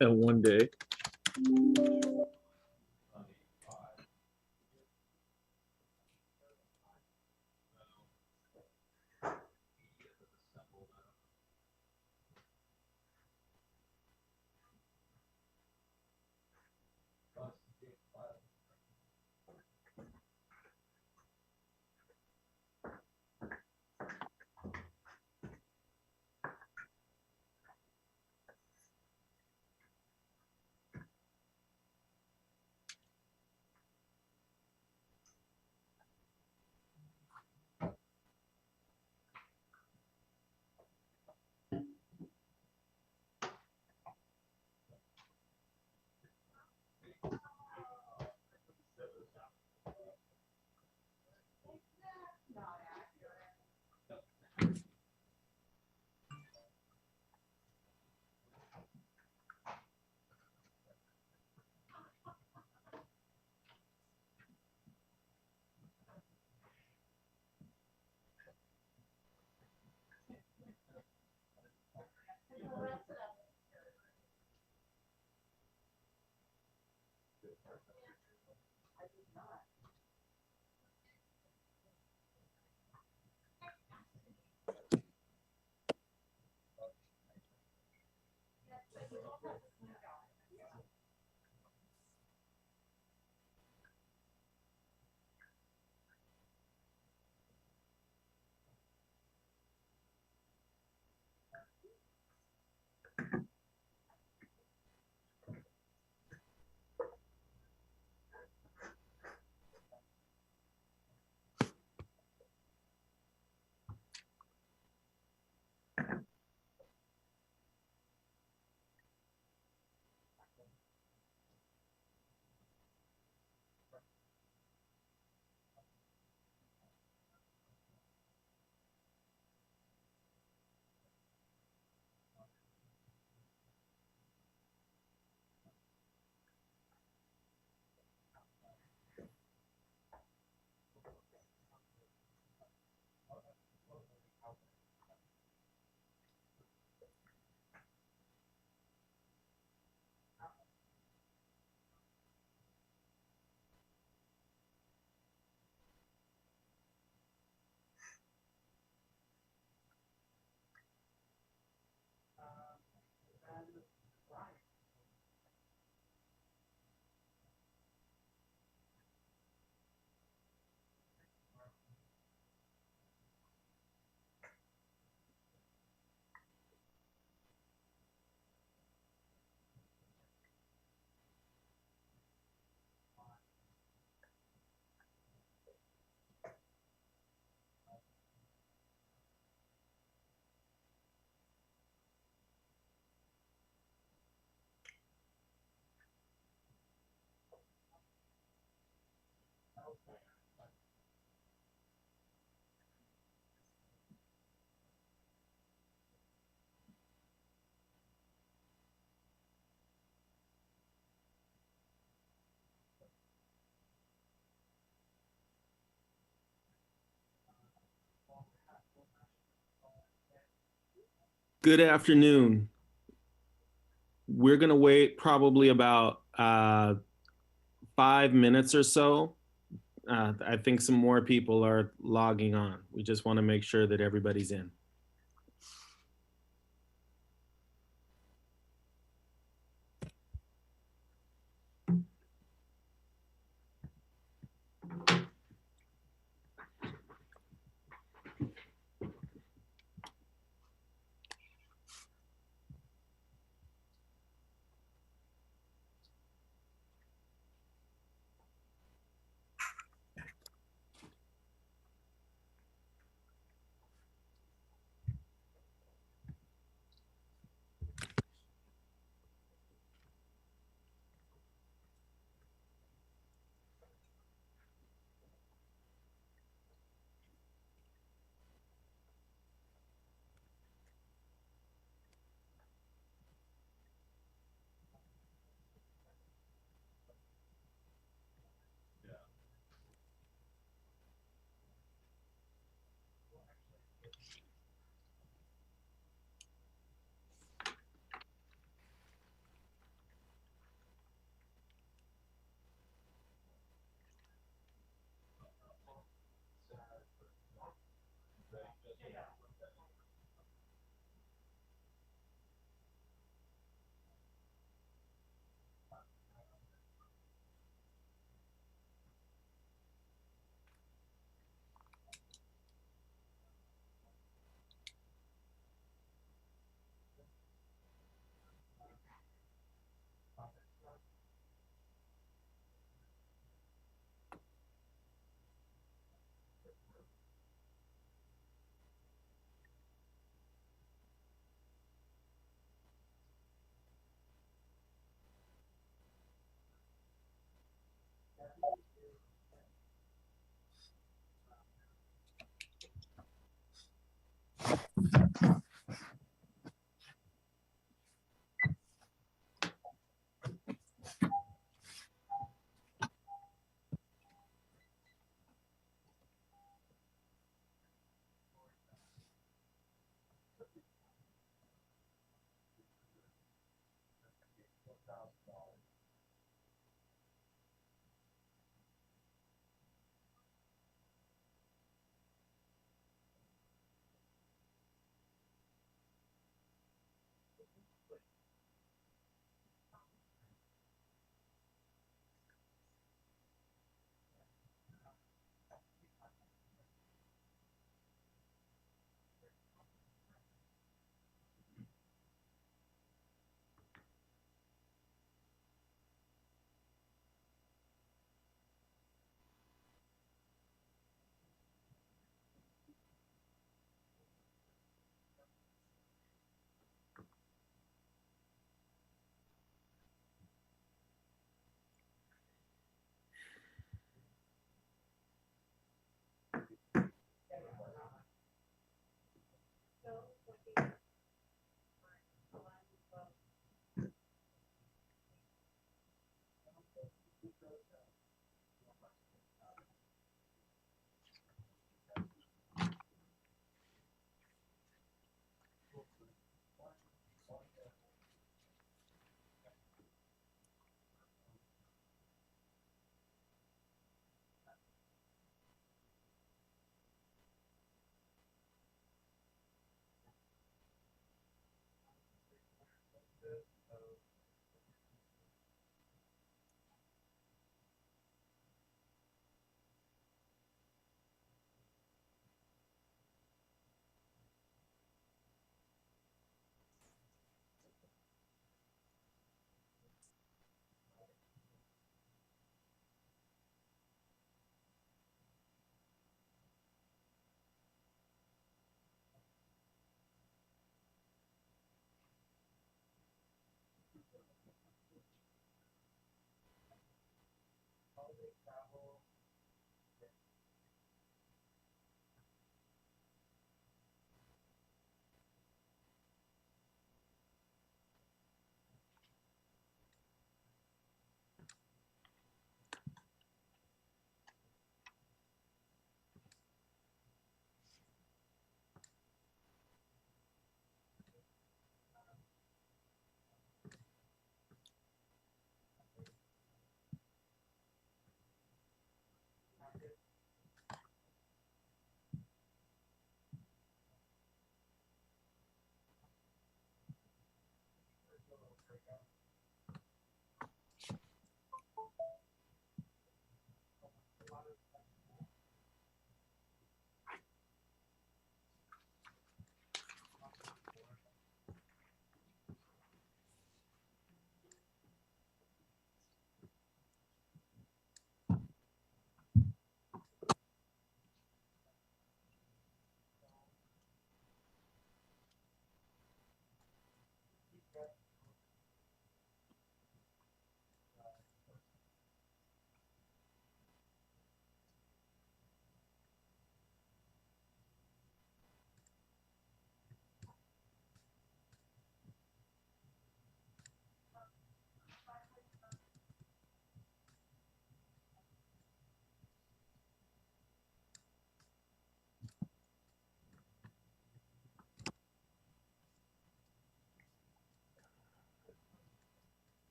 One day. Good afternoon. We're going to wait probably about 5 minutes or so. I think some more people are logging on. We just want to make sure that everybody's in.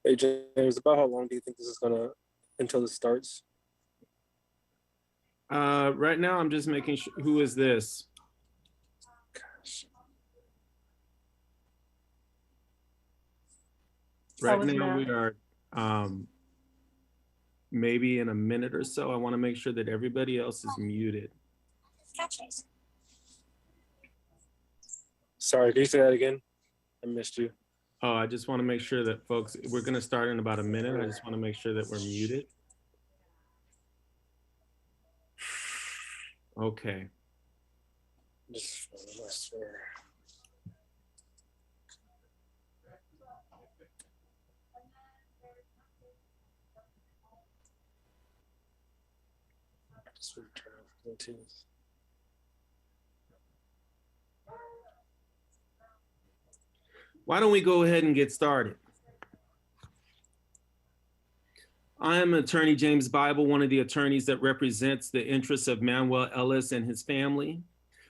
Hey James, about how long do you think this is gonna until this starts? Right now, I'm just making sure. Who is this? Right now, we are maybe in a minute or so. I want to make sure that everybody else is muted. Sorry, can you say that again? I missed you. Oh, I just want to make sure that folks, we're going to start in about a minute. I just want to make sure that we're muted. Okay. Why don't we go ahead and get started? I am attorney James Bible, one of the attorneys that represents the interests of Manuel Ellis and his family.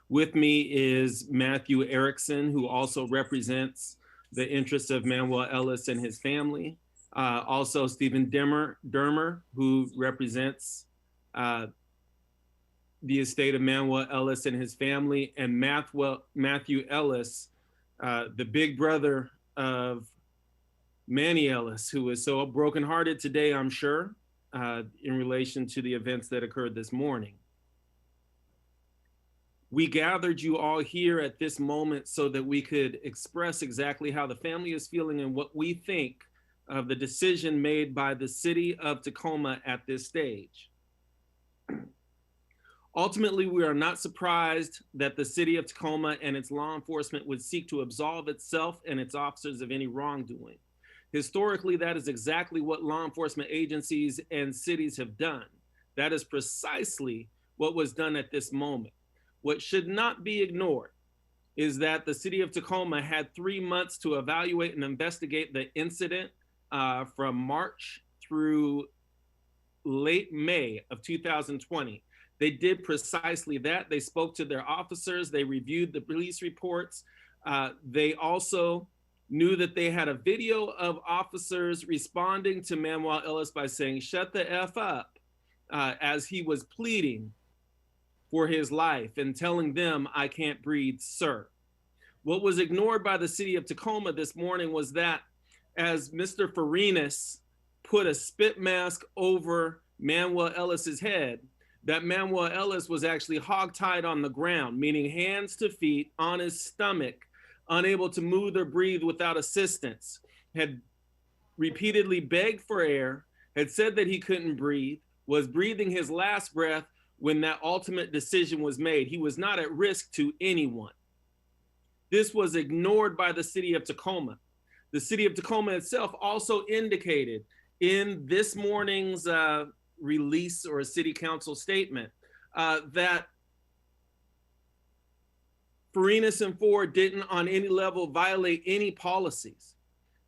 With me is Matthew Ericksen, who also represents the interests of Manuel Ellis and his family. Also Stephen Dermer, who represents the estate of Manuel Ellis and his family, and Matthew Ellis, the big brother of Manny Ellis, who is so brokenhearted today, I'm sure, in relation to the events that occurred this morning. We gathered you all here at this moment so that we could express exactly how the family is feeling and what we think of the decision made by the city of Tacoma at this stage. Ultimately, we are not surprised that the city of Tacoma and its law enforcement would seek to absolve itself and its officers of any wrongdoing. Historically, that is exactly what law enforcement agencies and cities have done. That is precisely what was done at this moment. What should not be ignored is that the city of Tacoma had 3 months to evaluate and investigate the incident from March through late May of 2020. They did precisely that. They spoke to their officers. They reviewed the police reports. They also knew that they had a video of officers responding to Manuel Ellis by saying, "Shut the F up," as he was pleading for his life and telling them, "I can't breathe, sir." What was ignored by the city of Tacoma this morning was that as Mr. Farinas put a spit mask over Manuel Ellis's head, that Manuel Ellis was actually hogtied on the ground, meaning hands to feet on his stomach, unable to move or breathe without assistance, had repeatedly begged for air, had said that he couldn't breathe, was breathing his last breath when that ultimate decision was made. He was not at risk to anyone. This was ignored by the city of Tacoma. The city of Tacoma itself also indicated in this morning's release or a city council statement that Farinas and Ford didn't on any level violate any policies.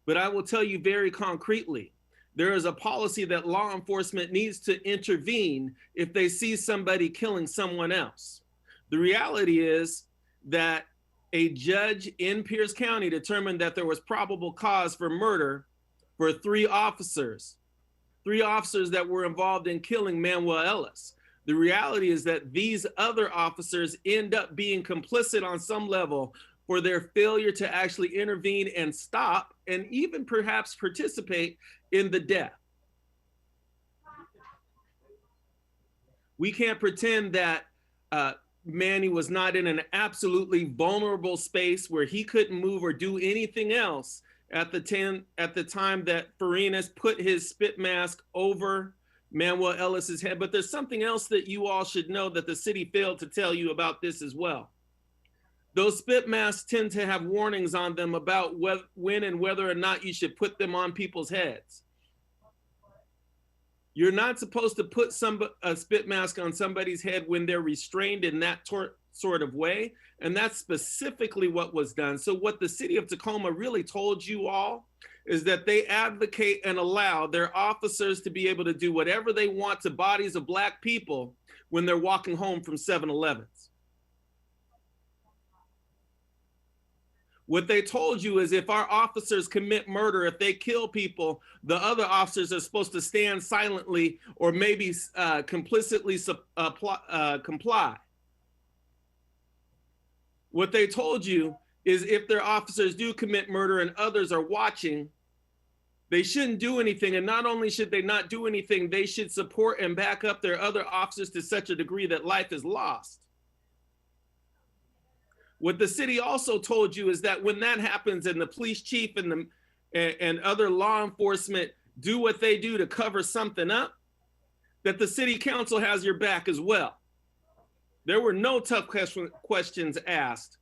But I will tell you very concretely, there is a policy that law enforcement needs to intervene if they see somebody killing someone else. The reality is that a judge in Pierce County determined that there was probable cause for murder for 3 officers that were involved in killing Manuel Ellis. The reality is that these other officers end up being complicit on some level for their failure to actually intervene and stop and even perhaps participate in the death. We can't pretend that Manny was not in an absolutely vulnerable space where he couldn't move or do anything else at the time that Farinas put his spit mask over Manuel Ellis's head. But there's something else that you all should know that the city failed to tell you about this as well. Those spit masks tend to have warnings on them about when and whether or not you should put them on people's heads. You're not supposed to put a spit mask on somebody's head when they're restrained in that sort of way. And that's specifically what was done. So what the city of Tacoma really told you all is that they advocate and allow their officers to be able to do whatever they want to bodies of Black people when they're walking home from 7-Elevens. What they told you is if our officers commit murder, if they kill people, the other officers are supposed to stand silently or maybe complicitly comply. What they told you is if their officers do commit murder and others are watching, they shouldn't do anything. And not only should they not do anything, they should support and back up their other officers to such a degree that life is lost. What the city also told you is that when that happens and the police chief and other law enforcement do what they do to cover something up, that the city council has your back as well. There were no tough questions asked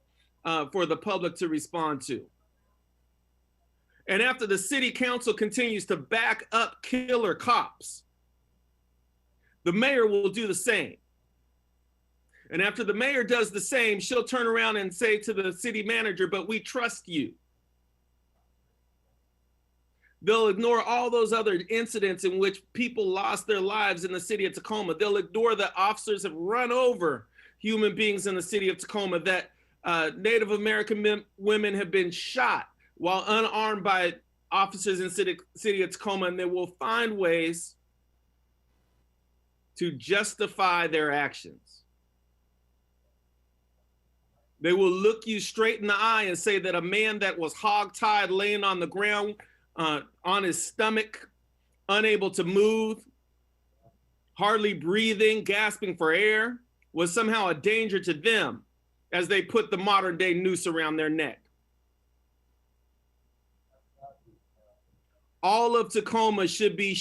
for the public to respond to. And after the city council continues to back up killer cops, the mayor will do the same. And after the mayor does the same, she'll turn around and say to the city manager, but we trust you. They'll ignore all those other incidents in which people lost their lives in the city of Tacoma. They'll ignore that officers have run over human beings in the city of Tacoma, that Native American women have been shot while unarmed by officers in the city of Tacoma, and they will find ways to justify their actions. They will look you straight in the eye and say that a man that was hogtied, laying on the ground, on his stomach, unable to move, hardly breathing, gasping for air, was somehow a danger to them as they put the modern day noose around their neck. All of Tacoma should be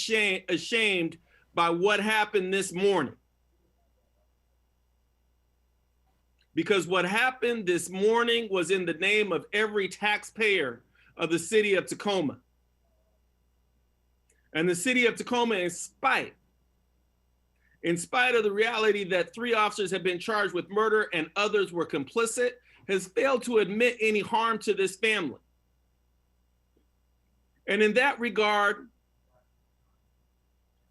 ashamed by what happened this morning. Because what happened this morning was in the name of every taxpayer of the city of Tacoma. And the city of Tacoma, in spite of the reality that 3 officers have been charged with murder and others were complicit, has failed to admit any harm to this family. And in that regard,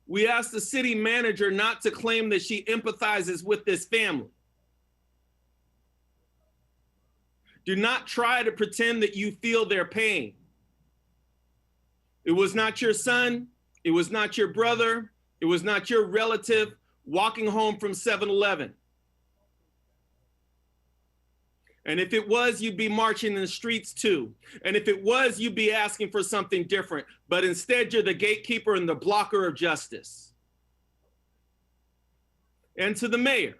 we ask the city manager not to claim that she empathizes with this family. Do not try to pretend that you feel their pain. It was not your son. It was not your brother. It was not your relative walking home from 7-Eleven. And if it was, you'd be marching in the streets too. And if it was, you'd be asking for something different. But instead, you're the gatekeeper and the blocker of justice. And to the mayor,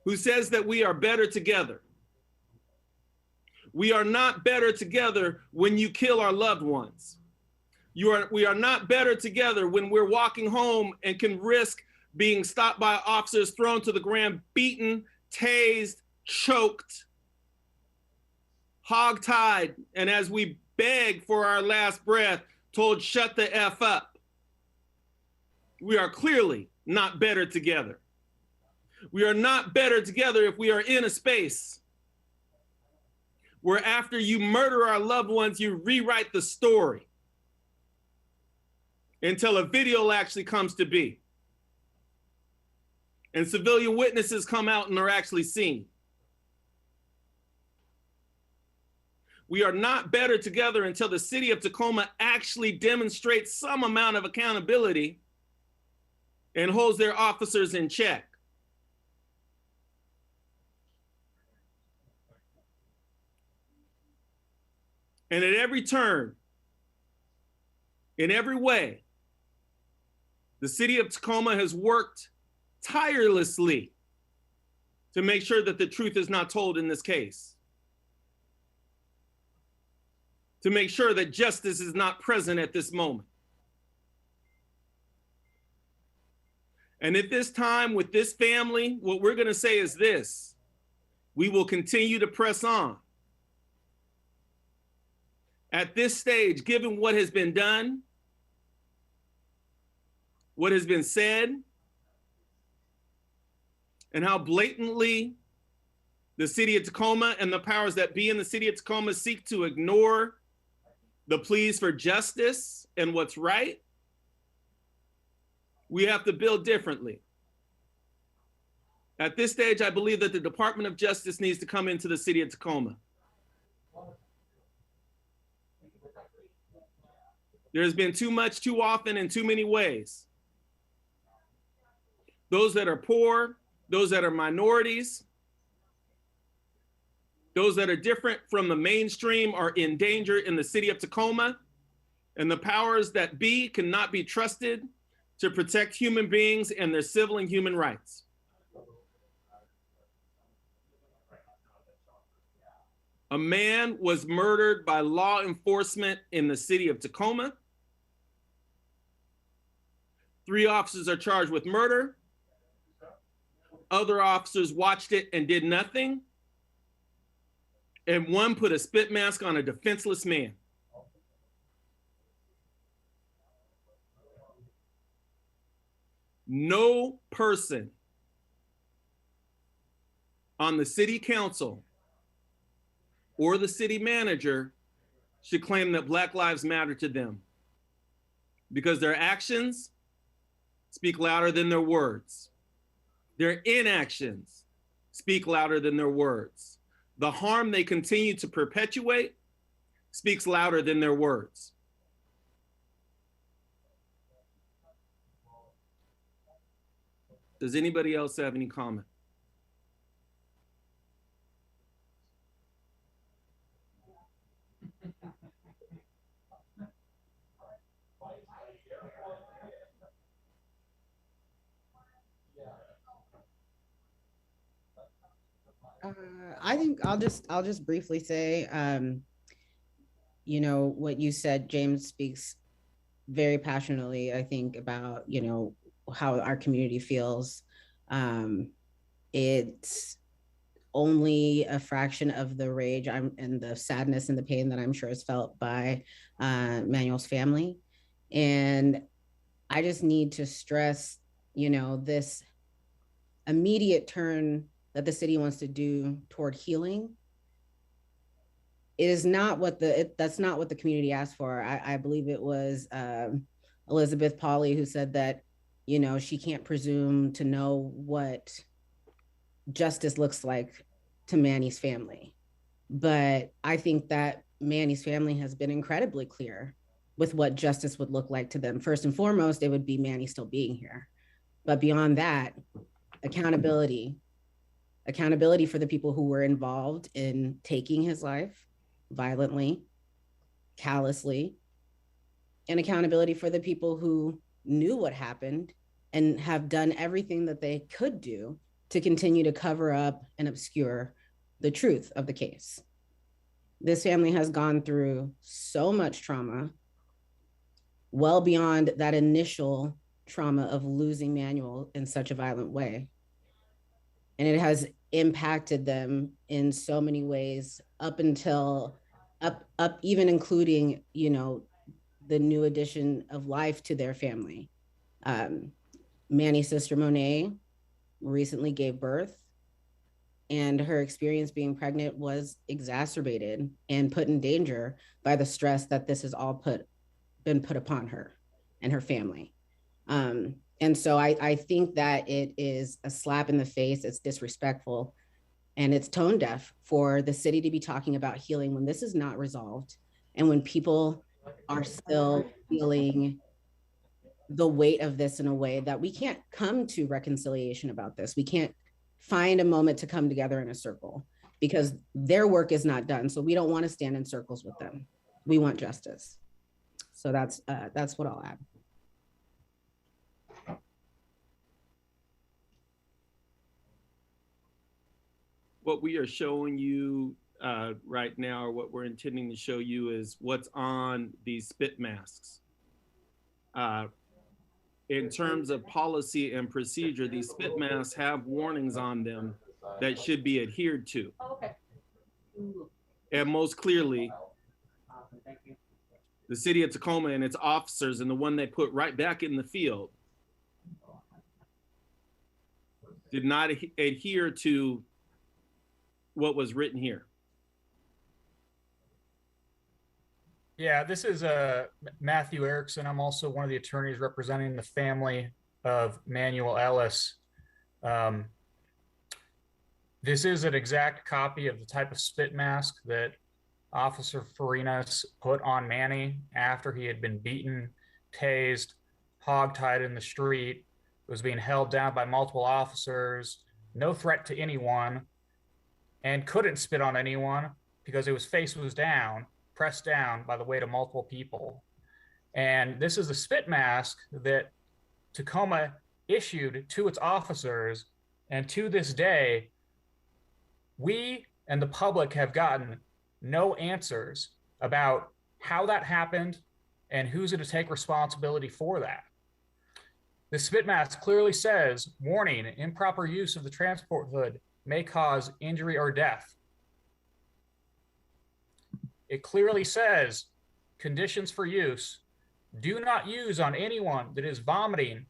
who says that we are better together. We are not better together when you kill our loved ones. We are not better together when we're walking home and can risk being stopped by officers, thrown to the ground, beaten, tased, choked, hog-tied, and as we beg for our last breath, told shut the F up. We are clearly not better together. We are not better together if we are in a space where after you murder our loved ones, you rewrite the story until a video actually comes to be. And civilian witnesses come out and are actually seen. We are not better together until the city of Tacoma actually demonstrates some amount of accountability and holds their officers in check. And at every turn, in every way, the city of Tacoma has worked tirelessly to make sure that the truth is not told in this case. To make sure that justice is not present at this moment. And at this time with this family, what we're going to say is this: we will continue to press on. At this stage, given what has been done, what has been said, and how blatantly the city of Tacoma and the powers that be in the city of Tacoma seek to ignore the pleas for justice and what's right, we have to build differently. At this stage, I believe that the Department of Justice needs to come into the city of Tacoma. There's been too much, too often, in too many ways. Those that are poor, those that are minorities, those that are different from the mainstream are in danger in the city of Tacoma, and the powers that be cannot be trusted to protect human beings and their civil and human rights. A man was murdered by law enforcement in the city of Tacoma. 3 officers are charged with murder. Other officers watched it and did nothing. And 1 put a spit mask on a defenseless man. No person on the city council or the city manager should claim that Black Lives Matter to them, because their actions speak louder than their words. Their inactions speak louder than their words. The harm they continue to perpetuate speaks louder than their words. Does anybody else have any comment? I think I'll just briefly say, you know, what you said, James, speaks very passionately, I think, about, you know, how our community feels. It's only a fraction of the rage and the sadness and the pain that I'm sure is felt by Manuel's family. And I just need to stress, you know, this immediate turn that the city wants to do toward healing. It is not what that's not what the community asked for. I believe it was Elizabeth Pauley who said that, you know, she can't presume to know what justice looks like to Manny's family. But I think that Manny's family has been incredibly clear with what justice would look like to them. First and foremost, it would be Manny still being here. But beyond that, accountability for the people who were involved in taking his life violently, callously, and accountability for the people who knew what happened and have done everything that they could do to continue to cover up and obscure the truth of the case. This family has gone through so much trauma, well beyond that initial trauma of losing Manuel in such a violent way. And it has impacted them in so many ways up until even including, you know, the new addition of life to their family. Manny's sister Monet recently gave birth, and her experience being pregnant was exacerbated and put in danger by the stress that this has all been put upon her and her family. And so I think that it is a slap in the face. It's disrespectful, and it's tone deaf for the city to be talking about healing when this is not resolved, and when people are still feeling the weight of this in a way that we can't come to reconciliation about this. We can't find a moment to come together in a circle because their work is not done. So we don't want to stand in circles with them. We want justice. So that's what I'll add. What we are showing you right now, or what we're intending to show you, is what's on these spit masks. In terms of policy and procedure, these spit masks have warnings on them that should be adhered to. And most clearly, the city of Tacoma and its officers, and the one they put right back in the field, did not adhere to what was written here. Yeah, this is Matthew Ericksen. I'm also one of the attorneys representing the family of Manuel Ellis. This is an exact copy of the type of spit mask that Officer Farinas put on Manny after he had been beaten, tased, hogtied in the street, was being held down by multiple officers, no threat to anyone, and couldn't spit on anyone because his face was down, pressed down by the weight of multiple people. And this is the spit mask that Tacoma issued to its officers. And to this day, we and the public have gotten no answers about how that happened and who's going to take responsibility for that. The spit mask clearly says, warning, improper use of the transport hood may cause injury or death. It clearly says, conditions for use, do not use on anyone that is vomiting,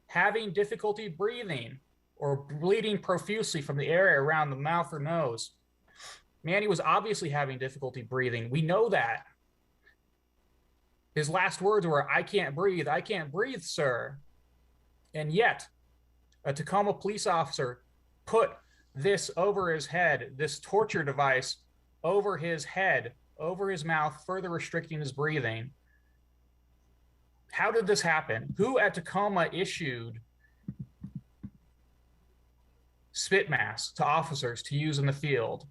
having difficulty breathing, or bleeding profusely from the area around the mouth or nose. Manny was obviously having difficulty breathing. We know that. His last words were, I can't breathe, sir. And yet, a Tacoma police officer put this over his head, this torture device over his head, over his mouth, further restricting his breathing. How did this happen? Who at Tacoma issued spit masks to officers to use in the field?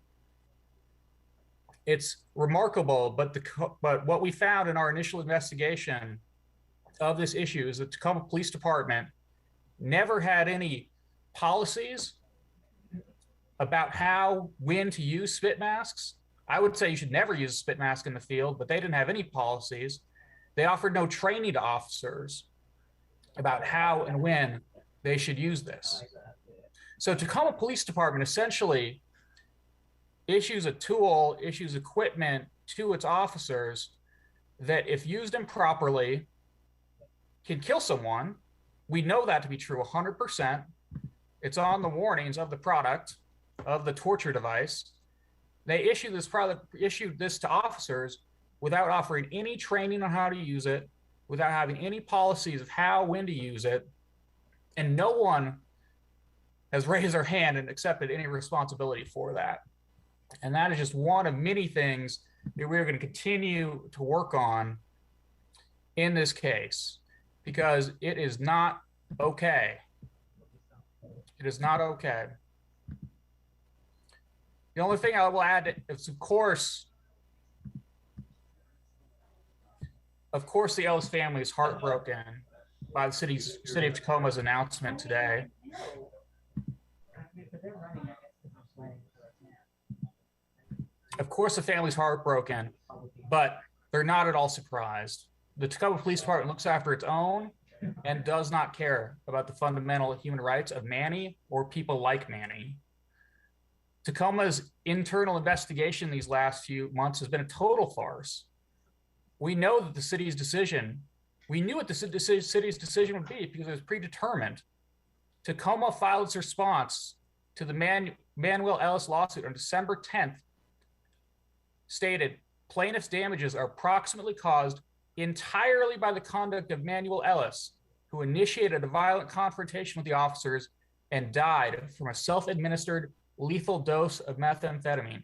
It's remarkable, but what we found in our initial investigation of this issue is the Tacoma Police Department never had any policies about when to use spit masks. I would say you should never use a spit mask in the field, but they didn't have any policies. They offered no training to officers about how and when they should use this. So Tacoma Police Department essentially issues a tool, issues equipment to its officers that, if used improperly, can kill someone. We know that to be true 100%. It's on the warnings of the product, of the torture device. They issued this to officers without offering any training on how to use it, without having any policies of how, when to use it. And no one has raised their hand and accepted any responsibility for that. And that is just one of many things that we're going to continue to work on in this case, because it is not okay. It is not okay. The only thing I will add is, of course, the Ellis family is heartbroken by the city of Tacoma's announcement today. Of course, the family's heartbroken, but they're not at all surprised. The Tacoma Police Department looks after its own and does not care about the fundamental human rights of Manny or people like Manny. Tacoma's internal investigation these last few months has been a total farce. We know that the city's decision, we knew what the city's decision would be because it was predetermined. Tacoma filed its response to the Manuel Ellis lawsuit on December 10th, stated plaintiff's damages are approximately caused entirely by the conduct of Manuel Ellis, who initiated a violent confrontation with the officers and died from a self-administered lethal dose of methamphetamine.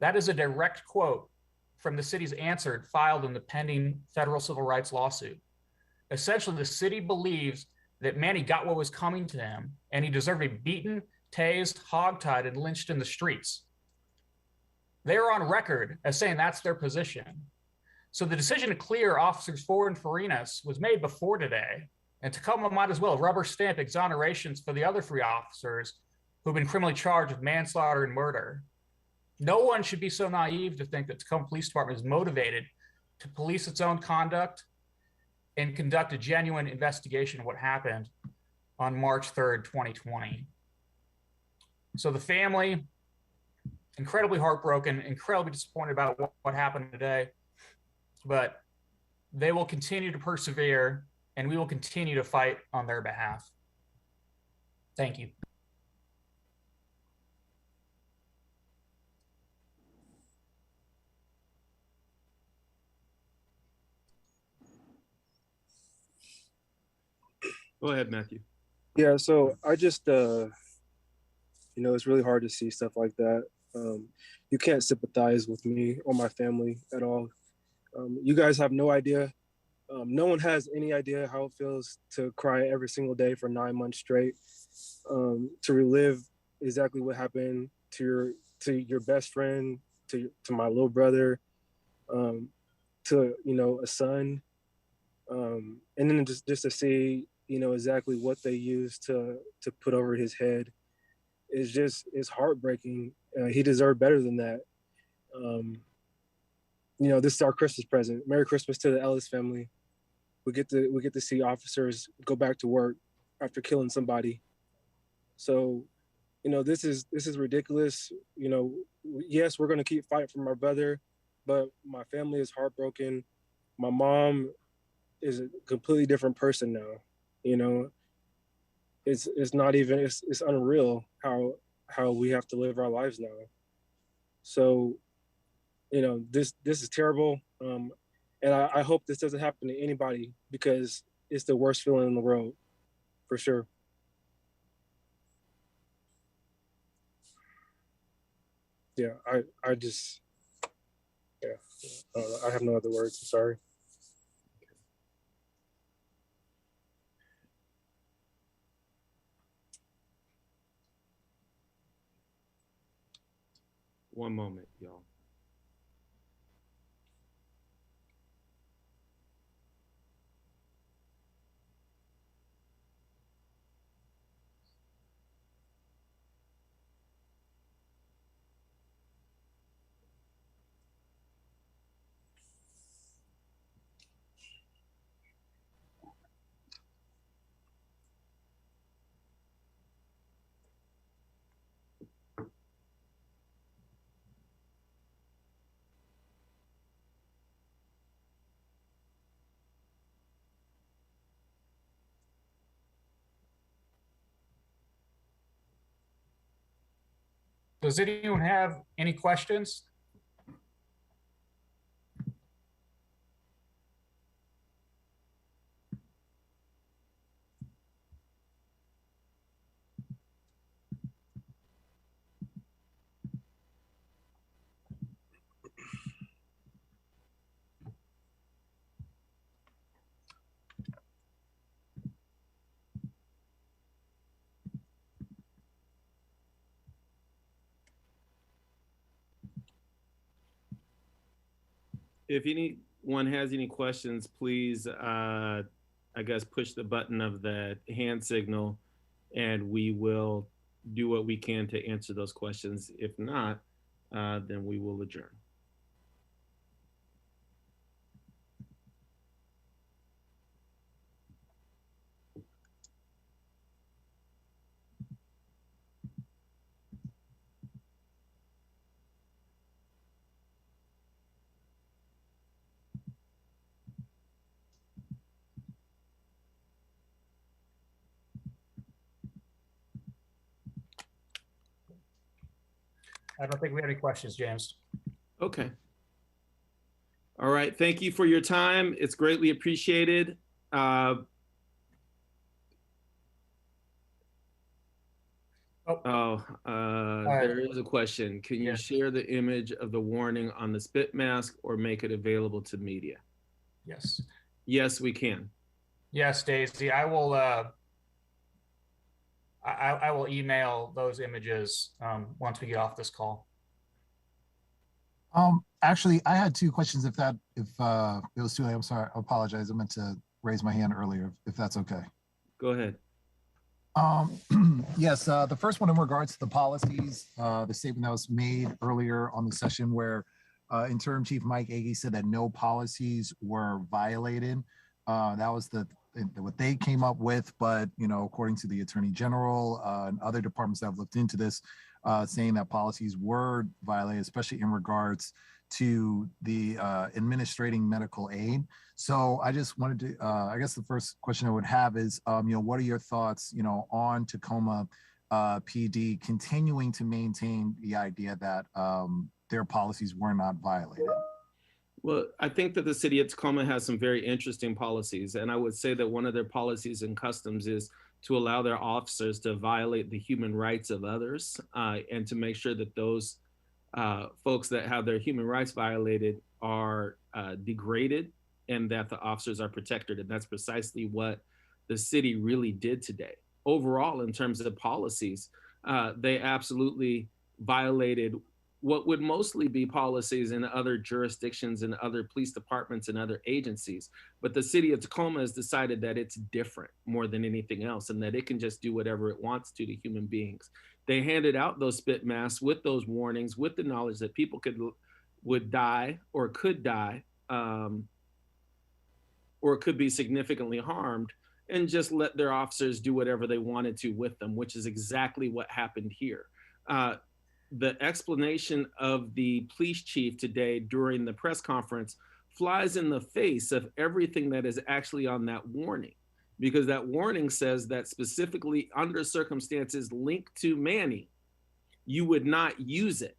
That is a direct quote from the city's answer filed in the pending federal civil rights lawsuit. Essentially, the city believes that Manny got what was coming to him and he deserved to be beaten, tased, hogtied, and lynched in the streets. They are on record as saying that's their position. So the decision to clear officers Ford and Farinas was made before today, and Tacoma might as well rubber stamp exonerations for the other 3 officers who've been criminally charged with manslaughter and murder. No one should be so naive to think that the Tacoma Police Department is motivated to police its own conduct and conduct a genuine investigation of what happened on March 3rd, 2020. So the family, incredibly heartbroken, incredibly disappointed about what happened today, but they will continue to persevere and we will continue to fight on their behalf. Thank you. Go ahead, Matthew. Yeah, so I just You know, it's really hard to see stuff like that. You can't sympathize with me or my family at all. You guys have no idea. No one has any idea how it feels to cry every single day for 9 months straight, to relive exactly what happened to your best friend, to my little brother, to a son, and then just to see exactly what they used to put over his head is heartbreaking. He deserved better than that. This is our Christmas present. Merry Christmas to the Ellis family. We get to see officers go back to work after killing somebody. So, this is ridiculous. Yes, we're gonna keep fighting for my brother, but my family is heartbroken. My mom is a completely different person now. It's not even it's unreal how we have to live our lives now. So, this is terrible. And I hope this doesn't happen to anybody, because it's the worst feeling in the world, for sure. Yeah, I just, yeah, I have no other words. I'm sorry. One moment, y'all. Does anyone have any questions? If anyone has any questions, please, I guess, push the button of the hand signal, and we will do what we can to answer those questions. If not, then we will adjourn. I don't think we have any questions, James. Okay. All right. Thank you for your time. It's greatly appreciated. There is a question. Can you share the image of the warning on the spit mask or make it available to media? Yes. Yes, we can. Yes, Daisy. I will. I will email those images once we get off this call. Actually, I had two questions. If it was too late, I'm sorry. I apologize. I meant to raise my hand earlier, if that's okay. Go ahead. Yes, the first one in regards to the policies, the statement that was made earlier on the session where Interim Chief Mike Agee said that no policies were violated. That was what they came up with, but according to the Attorney General and other departments that have looked into this, saying that policies were violated, especially in regards to the administrating medical aid. So I just wanted to, I guess the first question I would have is, what are your thoughts, on Tacoma PD continuing to maintain the idea that their policies were not violated? Well, I think that the city of Tacoma has some very interesting policies. And I would say that one of their policies in customs is to allow their officers to violate the human rights of others, and to make sure that those folks that have their human rights violated are degraded, and that the officers are protected. And that's precisely what the city really did today. Overall, in terms of policies, they absolutely violated what would mostly be policies in other jurisdictions and other police departments and other agencies. But the city of Tacoma has decided that it's different more than anything else, and that it can just do whatever it wants to human beings. They handed out those spit masks with those warnings, with the knowledge that people would die or could die, or could be significantly harmed, and just let their officers do whatever they wanted to with them, which is exactly what happened here. The explanation of the police chief today during the press conference flies in the face of everything that is actually on that warning, because that warning says that specifically under circumstances linked to Manny, you would not use it.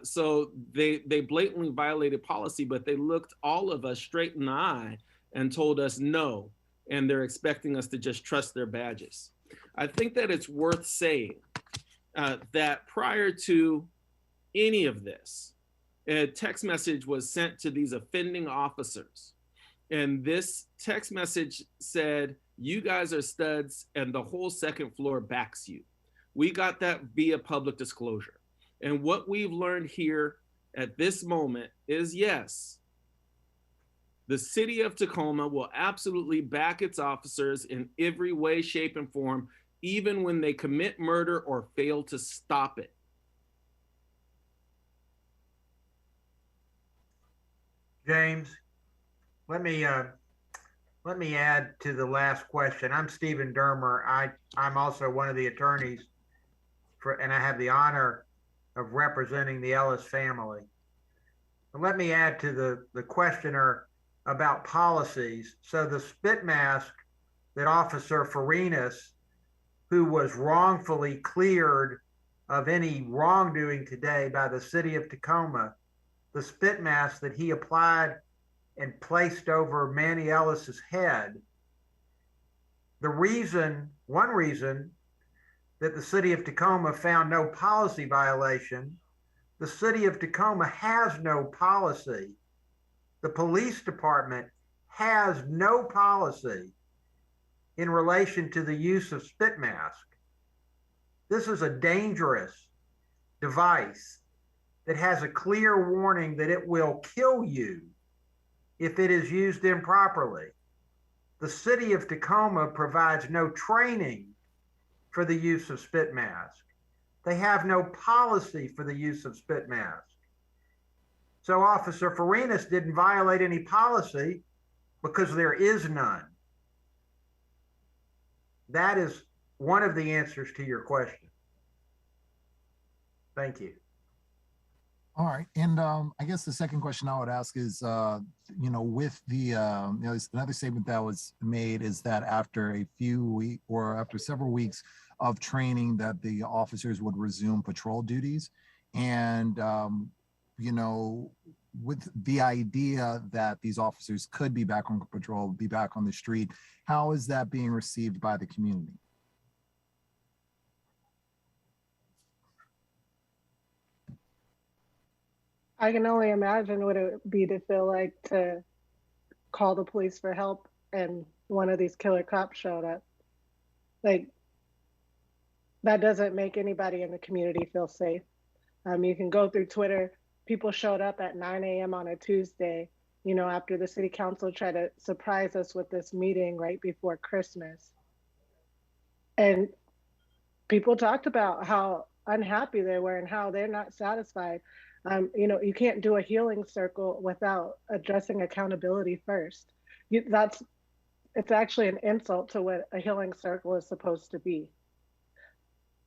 So they blatantly violated policy, but they looked all of us straight in the eye and told us no, and they're expecting us to just trust their badges. I think that it's worth saying that prior to any of this, a text message was sent to these offending officers. And this text message said, "You guys are studs and the whole second floor backs you." We got that via public disclosure. And what we've learned here at this moment is, yes, the city of Tacoma will absolutely back its officers in every way, shape, and form, even when they commit murder or fail to stop it. James, let me add to the last question. I'm Stephen Dermer. I'm also one of the attorneys and I have the honor of representing the Ellis family. But let me add to the questioner about policies. So the spit mask that Officer Farinas, who was wrongfully cleared of any wrongdoing today by the city of Tacoma, the spit mask that he applied and placed over Manny Ellis's head, one reason that the city of Tacoma found no policy violation, the city of Tacoma has no policy. The police department has no policy in relation to the use of spit mask. This is a dangerous device that has a clear warning that it will kill you if it is used improperly. The city of Tacoma provides no training for the use of spit mask. They have no policy for the use of spit mask. So Officer Farinas didn't violate any policy because there is none. That is one of the answers to your question. Thank you. All right, and I guess the second question I would ask is, with the, another statement that was made is that after a few weeks or after several weeks of training, that the officers would resume patrol duties, and with the idea that these officers could be back on patrol, be back on the street, how is that being received by the community? I can only imagine what it would be to feel like to call the police for help and one of these killer cops showed up. Like, that doesn't make anybody in the community feel safe. You can go through Twitter. People showed up at 9 a.m. on a Tuesday, after the city council tried to surprise us with this meeting right before Christmas. And people talked about how unhappy they were and how they're not satisfied. You can't do a healing circle without addressing accountability first. It's actually an insult to what a healing circle is supposed to be.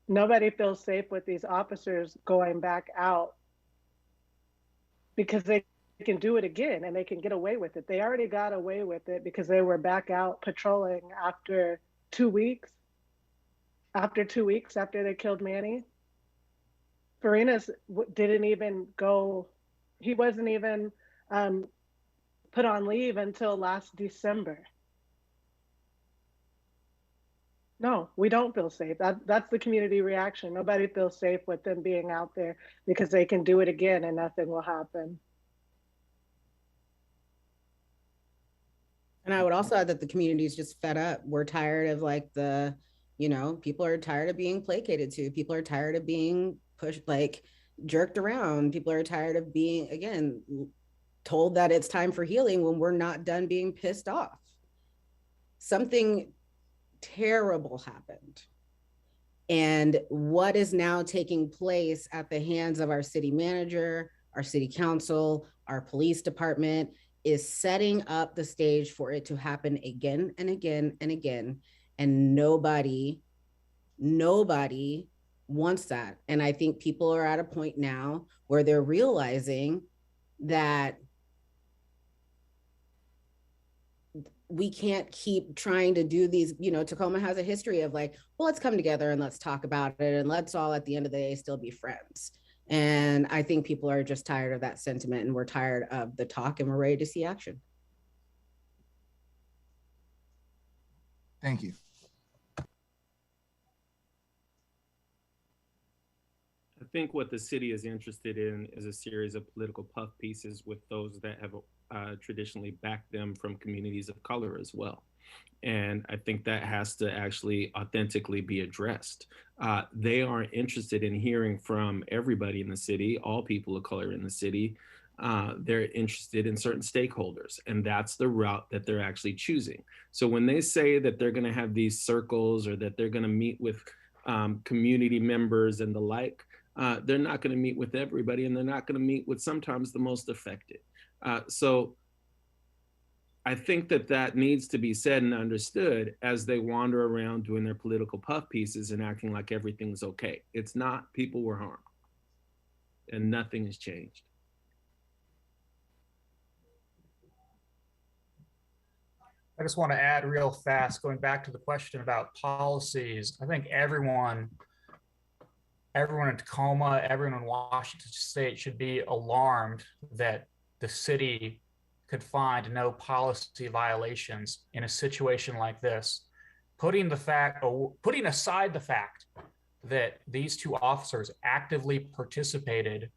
Nobody feels safe with these officers going back out because they can do it again and they can get away with it. They already got away with it because they were back out patrolling after 2 weeks. After 2 weeks after they killed Manny. Farinas didn't even go, he wasn't even put on leave until last December. No, we don't feel safe. That's the community reaction. Nobody feels safe with them being out there because they can do it again and nothing will happen. And I would also add that the community is just fed up. We're tired of like people are tired of being placated to. People are tired of being pushed, like jerked around. People are tired of being, again, told that it's time for healing when we're not done being pissed off. Something terrible happened. And what is now taking place at the hands of our city manager, our city council, our police department is setting up the stage for it to happen again and again and again. And nobody wants that. And I think people are at a point now where they're realizing that we can't keep trying to do these, Tacoma has a history of like, well, let's come together and let's talk about it. And let's all at the end of the day still be friends. And I think people are just tired of that sentiment, and we're tired of the talk, and we're ready to see action. Thank you. I think what the city is interested in is a series of political puff pieces with those that have traditionally backed them from communities of color as well. And I think that has to actually authentically be addressed. They aren't interested in hearing from everybody in the city, all people of color in the city. They're interested in certain stakeholders, and that's the route that they're actually choosing. So when they say that they're going to have these circles or that they're going to meet with community members and the like, they're not going to meet with everybody, and they're not going to meet with sometimes the most affected. So I think that needs to be said and understood as they wander around doing their political puff pieces and acting like everything's okay. It's not. People were harmed, and nothing has changed. I just want to add real fast, going back to the question about policies. I think everyone in Tacoma, everyone in Washington State should be alarmed that the city could find no policy violations in a situation like this. Putting aside the fact that these two officers actively participated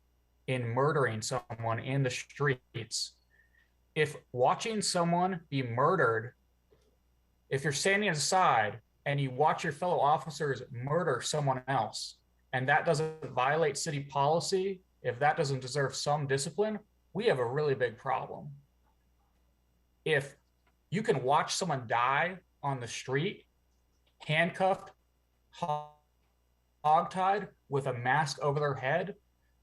in murdering someone in the streets, if watching someone be murdered, if you're standing aside and you watch your fellow officers murder someone else, and that doesn't violate city policy, if that doesn't deserve some discipline, we have a really big problem. If you can watch someone die on the street, handcuffed, hogtied with a mask over their head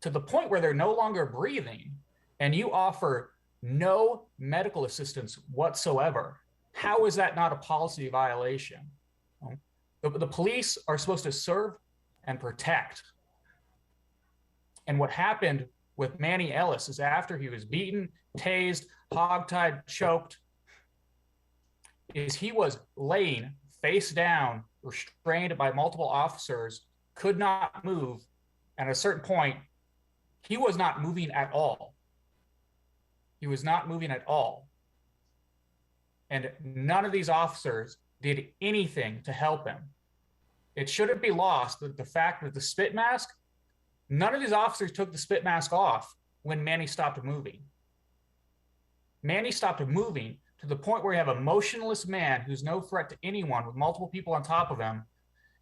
to the point where they're no longer breathing, and you offer no medical assistance whatsoever, how is that not a policy violation? The police are supposed to serve and protect. And what happened with Manuel Ellis is after he was beaten, tased, hogtied, choked, is he was laying face down, restrained by multiple officers, could not move. And at a certain point, he was not moving at all. He was not moving at all. And none of these officers did anything to help him. It shouldn't be lost that the fact that the spit mask, none of these officers took the spit mask off when Manny stopped moving. Manny stopped moving to the point where you have a motionless man who's no threat to anyone with multiple people on top of him.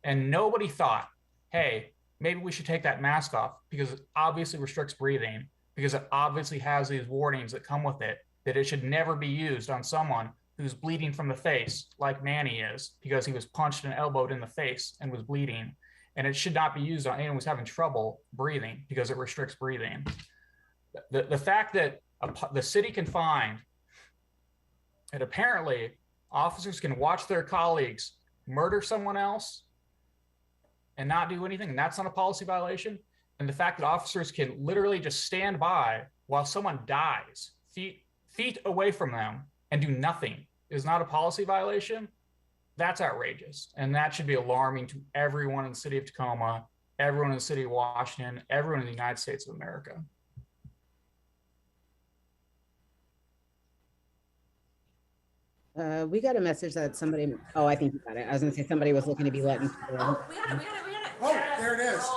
And nobody thought, hey, maybe we should take that mask off because it obviously restricts breathing, because it obviously has these warnings that come with it, that it should never be used on someone who's bleeding from the face like Manny is, because he was punched and elbowed in the face and was bleeding. And it should not be used on anyone who's having trouble breathing because it restricts breathing. The fact that the city can find that apparently officers can watch their colleagues murder someone else and not do anything, and that's not a policy violation. And the fact that officers can literally just stand by while someone dies feet away from them and do nothing is not a policy violation, that's outrageous. And that should be alarming to everyone in the city of Tacoma, everyone in the city of Washington, everyone in the United States of America. We got a message that somebody, oh, I think you got it. I was gonna say somebody was looking to be let into the room. Oh, we got it. Oh, there it is.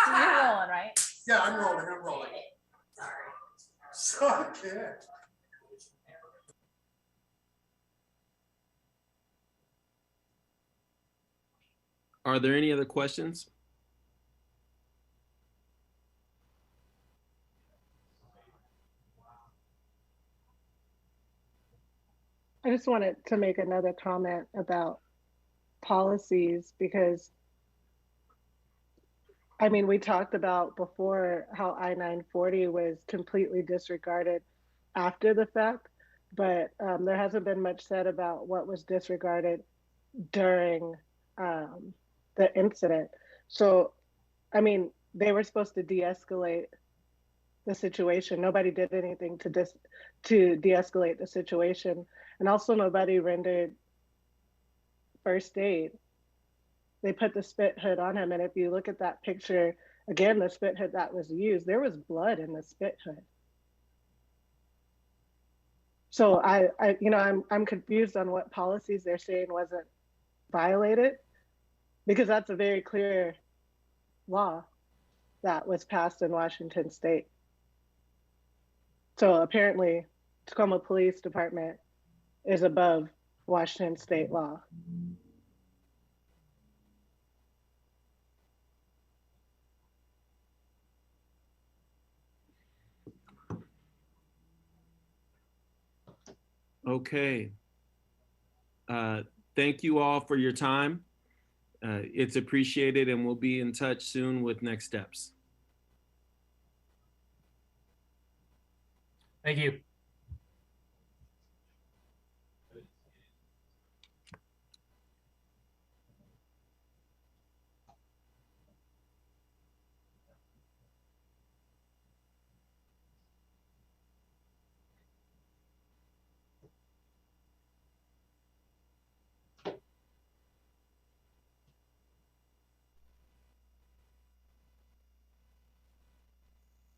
You're rolling, right? Yeah, I'm rolling. Sorry. Suck it. Are there any other questions? I just wanted to make another comment about policies because, I mean, we talked about before how I-940 was completely disregarded after the fact, but there hasn't been much said about what was disregarded during the incident. So, I mean, they were supposed to de-escalate the situation. Nobody did anything to de-escalate the situation. And also nobody rendered first aid. They put the spit hood on him. And if you look at that picture, again, the spit hood that was used, there was blood in the spit hood. So I'm confused on what policies they're saying wasn't violated, because that's a very clear law that was passed in Washington State. So apparently Tacoma Police Department is above Washington State law. Okay. Thank you all for your time. It's appreciated, and we'll be in touch soon with next steps. Thank you.